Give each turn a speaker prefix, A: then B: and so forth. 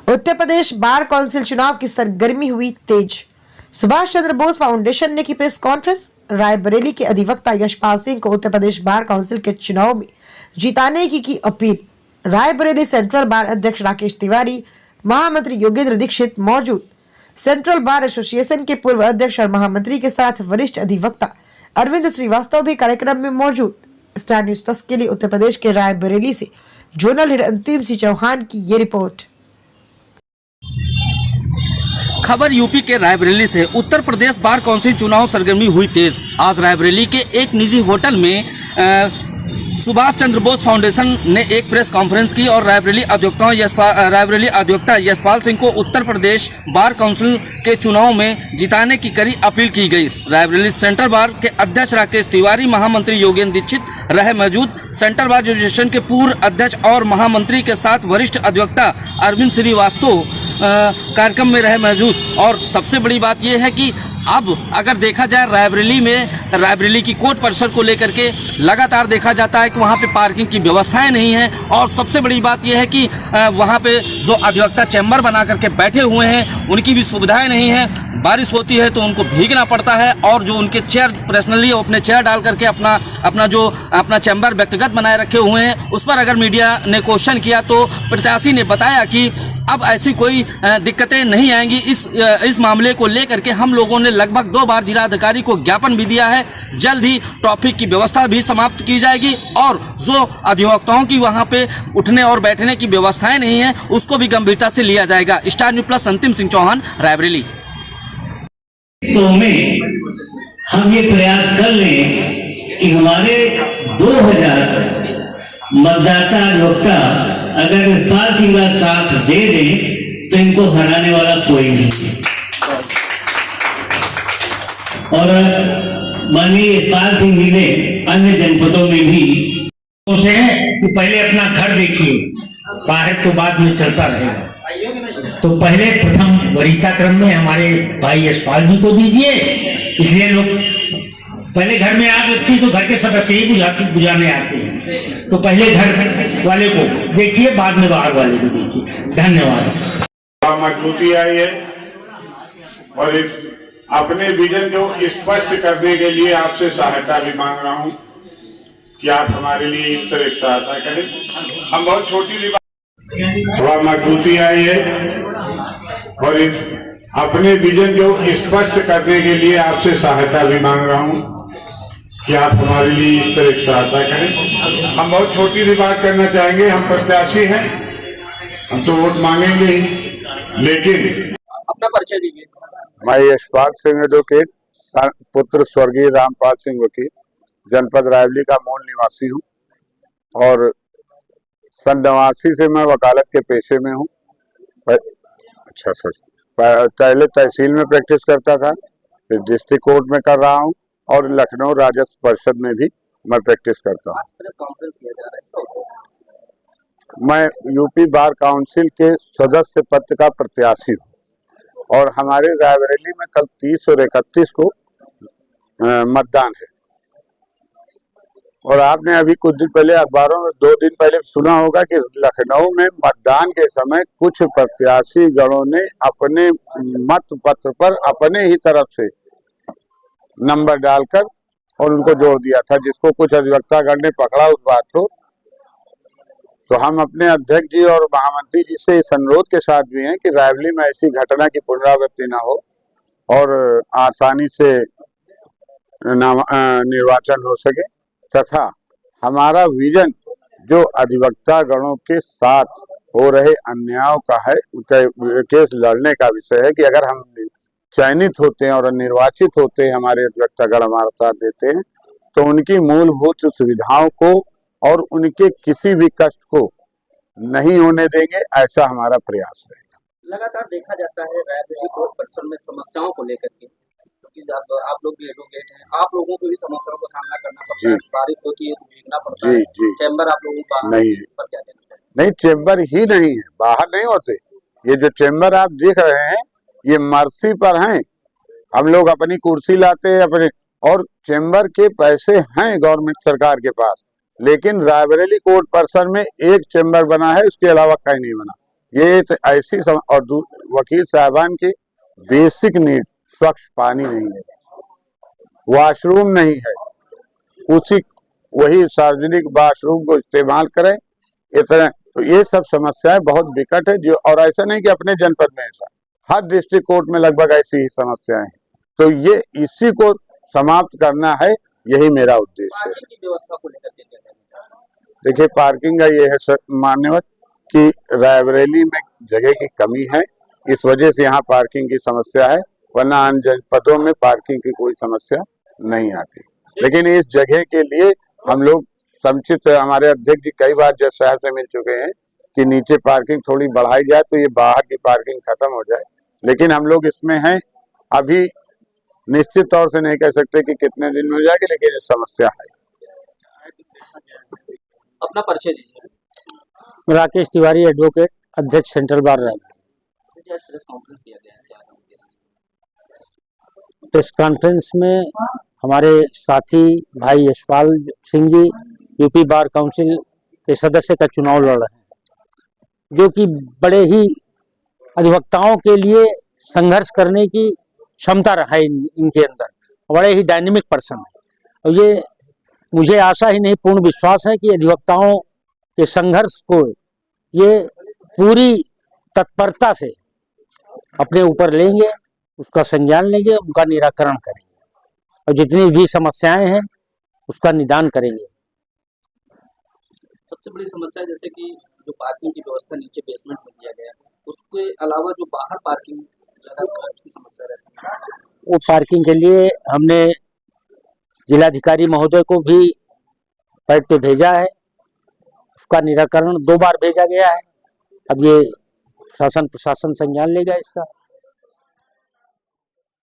A: Uttar Pradesh bar council चुनाव की सरगर्मी हुई तेज। सुभाष चंद्र बोस फाउंडेशन ने की प्रेस कॉन्फ्रेंस। रायबरेली के अधिवक्ता यशपाल सिंह को उत्तर प्रदेश बार काउंसिल के चुनाव में जिताने की अपील। रायबरेली सेंट्रल बार अध्यक्ष राकेश तिवारी, महामंत्री योगेंद्र दीक्षित मौजूद। सेंट्रल बार एसोसिएशन के पूर्व अध्यक्ष और महामंत्री के साथ वरिष्ठ अधिवक्ता अरविंद श्रीवास्तव भी कार्यक्रम में मौजूद। स्टार न्यूज प्लस के लिए उत्तर प्रदेश के रायबरेली से जोनल हेड अंतिम सिंह चौहान की ये रिपोर्ट।
B: खबर यूपी के रायबरेली से। उत्तर प्रदेश बार काउंसिल चुनाव सरगर्मी हुई तेज। आज रायबरेली के एक निजी होटल में सुभाष चंद्र बोस फाउंडेशन ने एक प्रेस कॉन्फ्रेंस की और रायबरेली अधिवक्ता यशपाल सिंह को उत्तर प्रदेश बार काउंसिल के चुनाव में जिताने की कड़ी अपील की गई। रायबरेली सेंट्रल बार के अध्यक्ष राकेश तिवारी, महामंत्री योगेंद्र दीक्षित रहे मौजूद। सेंट्रल बार एसोसिएशन के पूर्व अध्यक्ष और महामंत्री के साथ वरिष्ठ अधिवक्ता अरविंद श्रीवास्तव कार्यक्रम में रहे मौजूद। और सबसे बड़ी बात यह है कि अब अगर देखा जाए रायबरेली की कोर्ट परिसर को लेकर के लगातार देखा जाता है कि वहाँ पे पार्किंग की व्यवस्थाएं नहीं हैं। और सबसे बड़ी बात यह है कि वहाँ पे जो अधिवक्ता चैम्बर बना करके बैठे हुए हैं उनकी भी सुविधाएं नहीं है। बारिश होती है तो उनको भीगना पड़ता है और जो उनके चेयर पर्सनली अपने चेयर डाल करके अपना चैम्बर व्यक्तिगत बनाए रखे हुए हैं। उस पर अगर मीडिया ने क्वेश्चन किया तो प्रत्याशी ने बताया कि अब ऐसी कोई दिक्कतें नहीं आएंगी। इस मामले को लेकर के हम लोगों ने लगभग 2 बार जिलाधिकारी को ज्ञापन भी दिया है। जल्द ही ट्रैफिक की व्यवस्था भी समाप्त की जाएगी और जो अधिवक्ताओं की वहां पे उठने और बैठने की व्यवस्थाएं नहीं है उसको भी गंभीरता से लिया जाएगा। स्टार न्यूज प्लस अंतिम सिंह चौहान, रायबरेली।
C: में हम ये प्रयास कर लें कि हमारे 2000 मतदाता अधिवक्ता अगर यशपाल सिंह का साथ दे दें तो इनको हराने वाला कोई नहीं है। और माननीय यशपाल सिंह जी ने अन्य जनपदों में भी उसे कि पहले अपना घर देखिए, बाहर तो बाद में चलता रहेगा। तो पहले प्रथम वरीयता क्रम में हमारे भाई यशपाल जी को दीजिए। इसलिए लोग पहले घर में आग लगती तो घर के सदस्य ही बुझाने आते हैं। तो पहले घर वाले को देखिए, बाद में बाहर वाले को देखिए। धन्यवाद।
D: मजबूती आई है और इस अपने विजन को स्पष्ट करने के लिए आपसे सहायता भी मांग रहा हूं कि आप हमारे लिए इस तरह की सहायता करें। हम बहुत छोटी थोड़ा मजबूती आई है और इस अपने विजन को स्पष्ट करने के लिए आपसे सहायता भी मांग रहा हूं कि आप हमारे लिए इस तरह की सहायता करें। हम बहुत छोटी सी बात करना चाहेंगे। हम प्रत्याशी हैं, हम तो वोट मांगेंगे ही, लेकिन
B: अपना परिचय दीजिए।
E: मैं यशपाल सिंह एडवोकेट, पुत्र स्वर्गीय रामपाल सिंह वकील, जनपद रायबरेली का मूल निवासी हूँ और सन 89 से मैं वकालत के पेशे में हूँ। अच्छा सर, पहले तहसील में प्रैक्टिस करता था, फिर डिस्ट्रिक्ट कोर्ट में कर रहा हूँ और लखनऊ राजस्व परिषद में भी मैं प्रैक्टिस करता हूँ। मैं यूपी बार काउंसिल के सदस्य पद का प्रत्याशी हूँ और हमारे रायबरेली में कल 30 और 31 को मतदान है। और आपने अभी कुछ दिन पहले अखबारों में 2 दिन पहले सुना होगा कि लखनऊ में मतदान के समय कुछ प्रत्याशी गणों ने अपने मत पत्र पर अपने ही तरफ से नंबर डालकर और उनको जोड़ दिया था, जिसको कुछ अधिवक्तागण ने पकड़ा उस बात को। तो हम अपने अध्यक्ष जी और महामंत्री जी से इस अनुरोध के साथ भी हैं कि रायबरेली में ऐसी घटना की पुनरावृत्ति न हो और आसानी से निर्वाचन हो सके, तथा हमारा विजन जो अधिवक्ता गणों के साथ हो रहे अन्यायों का है, केस लड़ने का विषय है कि अगर हम चयनित होते हैं और निर्वाचित होते हैं, हमारे अधिवक्ता गण हमारा साथ देते हैं, तो उनकी मूलभूत सुविधाओं को और उनके किसी भी कष्ट को नहीं होने देंगे, ऐसा हमारा प्रयास रहेगा।
B: लगातार देखा जाता है रायबरेली कोर्ट परिसर में समस्याओं को लेकर के, आप लोग भी एडवोकेट हैं, आप लोगों को भी समस्याओं का सामना करना पड़ता है। बारिश होती है तो भीगना पड़ता है। चैम्बर आप लोगों का नहीं है।
E: नहीं, चैम्बर ही नहीं है, बाहर नहीं होते। ये जो चैम्बर आप देख रहे हैं ये मर्सी पर हैं। हम लोग अपनी कुर्सी लाते हैं अपने, और चैम्बर के पैसे हैं गवर्नमेंट सरकार के पास, लेकिन रायबरेली कोर्ट परिसर में एक चैम्बर बना है, उसके अलावा कहीं नहीं बना। ये तो ऐसी और वकील साहबान की बेसिक नीड, स्वच्छ पानी नहीं है, वॉशरूम नहीं है, वही सार्वजनिक वॉशरूम को इस्तेमाल करें, इतना। तो ये सब समस्याएं बहुत विकट है, जो और ऐसा नहीं कि अपने जनपद में, ऐसा हर डिस्ट्रिक्ट कोर्ट में लगभग ऐसी ही समस्याएं हैं। तो ये इसी को समाप्त करना है, यही मेरा उद्देश्य है।
B: की व्यवस्था को लेकर के क्या कहना चाहते हैं?
E: देखिए, पार्किंग का ये है मान्यवर कि रायबरेली में जगह की कमी है, इस वजह से यहाँ पार्किंग की समस्या है, वरना अन्य जनपदों में पार्किंग की कोई समस्या नहीं आती। लेकिन इस जगह के लिए हम लोग समुचित, हमारे अध्यक्ष जी कई बार जज साहब से मिल चुके हैं कि नीचे पार्किंग थोड़ी बढ़ाई जाए तो ये बाहर की पार्किंग खत्म हो जाए, लेकिन हम लोग इसमें हैं, अभी निश्चित तौर से नहीं कह सकते कि कितने दिन में हो जाएगी, लेकिन ये समस्या है।
B: अपना परिचय दीजिए।
F: राकेश तिवारी, एडवोकेट, अध्यक्ष central bar Raebareli.
B: Press conference किया गया है, क्या
F: प्रेस कॉन्फ्रेंस में हमारे साथी भाई Yashpal Singh ji UP bar council के सदस्य का चुनाव लड़ रहे हैं, जो कि बड़े ही अधिवक्ताओं के लिए संघर्ष करने की क्षमता रहा है इनके अंदर, बड़े ही डायनेमिक पर्सन है। और ये मुझे आशा ही नहीं, पूर्ण विश्वास है कि अधिवक्ताओं के संघर्ष को ये पूरी तत्परता से अपने ऊपर लेंगे, उसका संज्ञान लेंगे, उनका निराकरण करेंगे और जितनी भी समस्याएं हैं उसका निदान करेंगे।
B: सबसे बड़ी समस्या जैसे कि जो पार्किंग की व्यवस्था नीचे बेसमेंट में दिया गया, उसके अलावा जो बाहर पार्किंग ज्यादा उसकी समस्या रहती है।
F: वो पार्किंग के लिए हमने जिलाधिकारी महोदय को भी पैड पे भेजा है, उसका निराकरण 2 बार भेजा गया है। अब ये शासन प्रशासन संज्ञान लेगा इसका।